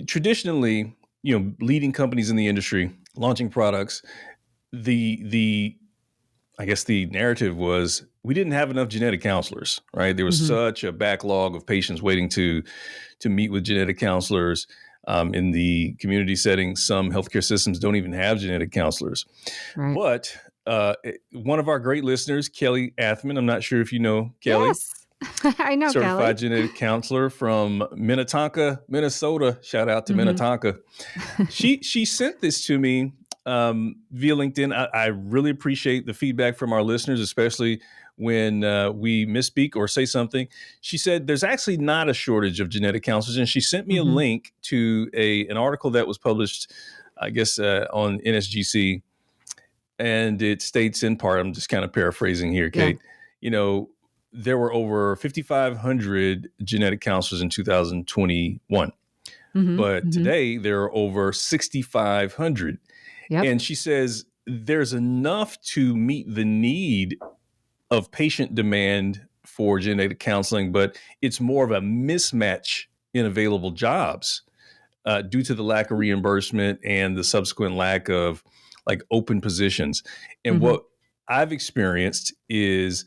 traditionally, leading companies in the industry, launching products, the I guess the narrative was we didn't have enough genetic counselors, right? There was Mhm. such a backlog of patients waiting to meet with genetic counselors. In the community setting, some healthcare systems don't even have genetic counselors. Right. But one of our great listeners, Kelly Athman, I'm not sure if you know Kelly, Yes. I know Kelly. certified genetic counselor from Minnetonka, Minnesota. Shout out to Mhm. Minnetonka. She sent this to me via LinkedIn. I really appreciate the feedback from our listeners, especially when we misspeak or say something. She said there's actually not a shortage of genetic counselors, and she sent me a Mhm. link to an article that was published, I guess, on NSGC, and it states in part. I'm just kind of paraphrasing here, Yeah. Kate. You know, there were over 5,500 genetic counselors in 2021. Mhm. But Mhm. today there are over 6,500. Yep. And she says there's enough to meet the need of patient demand for genetic counseling, but it's more of a mismatch in available jobs due to the lack of reimbursement and the subsequent lack of like open positions. And Mhm. what I've experienced is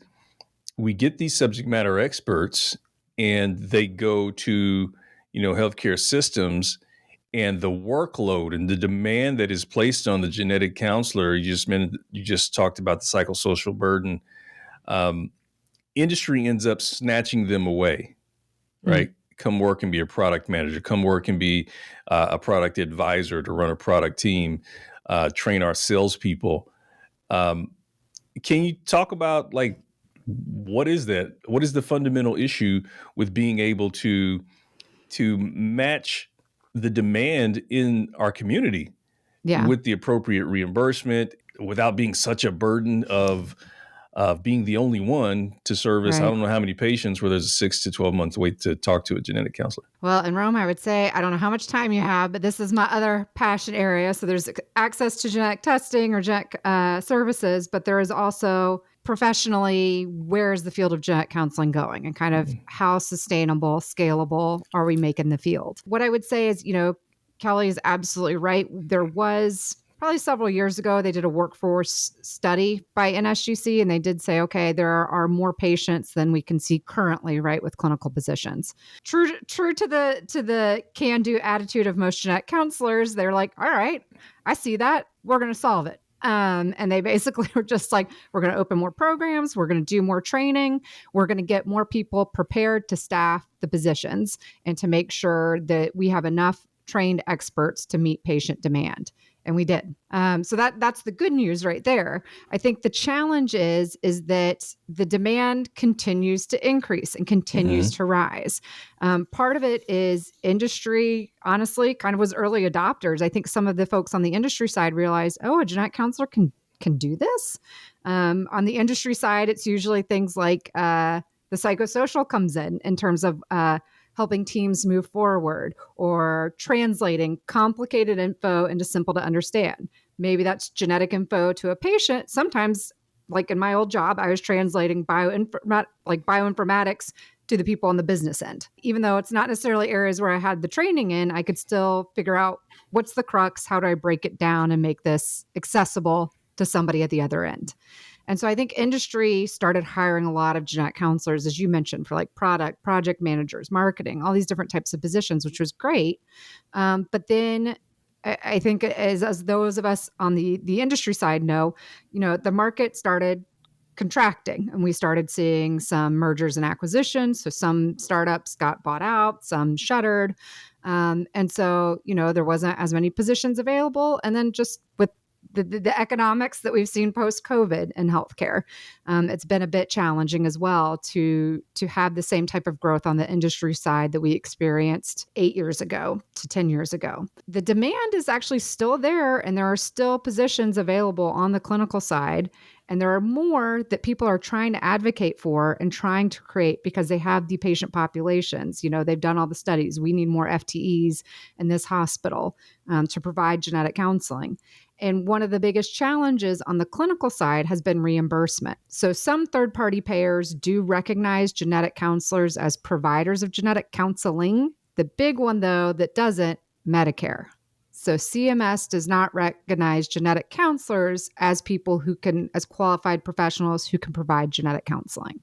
we get these subject matter experts and they go to, healthcare systems, and the workload and the demand that is placed on the genetic counselor. You just talked about the psychosocial burden. Um, Industry ends up snatching them away, Mm. right? Come work and be a product manager. Come work and be a product advisor to run a product team. Train our salespeople. Um, can you talk about like what is that? What is the fundamental issue with being able to match the demand in our community Yeah. with the appropriate reimbursement without being such a burden of being the only one to service? I Right. don't know how many patients where there's a 6 to 12 month wait to talk to a genetic counselor. Well, in Rome, I would say, I don't know how much time you have, but this is my other passion area. So there's access to genetic testing or genetic services, but there is also professionally, where is the field of genetic counseling going and kind of how sustainable, scalable are we making the field? What I would say is, Kelly is absolutely right. There was probably several years ago, they did a workforce study by NSGC, and they did say, okay, there are more patients than we can see currently, right, with clinical positions. True to the can-do attitude of most genetic counselors, they're like, all right, I see that. We're going to solve it. And they basically were just like, we're going to open more programs. We're going to do more training. We're going to get more people prepared to staff the positions and to make sure that we have enough trained experts to meet patient demand. And we did. So that's the good news right there. I think the challenge is that the demand continues to increase and continues Mm-hmm. to rise. Part of it is industry, honestly, kind of was early adopters. I think some of the folks on the industry side realized, oh, a genetic counselor can do this. On the industry side, it's usually things like the psychosocial comes in terms of helping teams move forward or translating complicated info into simple to understand. Maybe that's genetic info to a patient. Sometimes, like in my old job, I was translating bioinformatics to the people on the business end. Even though it's not necessarily areas where I had the training in, I could still figure out what's the crux, how do I break it down and make this accessible to somebody at the other end. And so I think industry started hiring a lot of genetic counselors, as you mentioned, for like project managers, marketing, all these different types of positions, which was great. But then I think as those of us on the industry side know, the market started contracting and we started seeing some mergers and acquisitions. So some startups got bought out, some shuttered. And so, there wasn't as many positions available. And then just with the economics that we've seen post COVID in healthcare, it's been a bit challenging as well to have the same type of growth on the industry side that we experienced 8 years ago to 10 years ago. The demand is actually still there, and there are still positions available on the clinical side. And there are more that people are trying to advocate for and trying to create because they have the patient populations. They've done all the studies. We need more FTEs in this hospital to provide genetic counseling. And one of the biggest challenges on the clinical side has been reimbursement. So some third-party payers do recognize genetic counselors as providers of genetic counseling. The big one, though, that doesn't Medicare. So CMS does not recognize genetic counselors as people who can, as qualified professionals who can provide genetic counseling.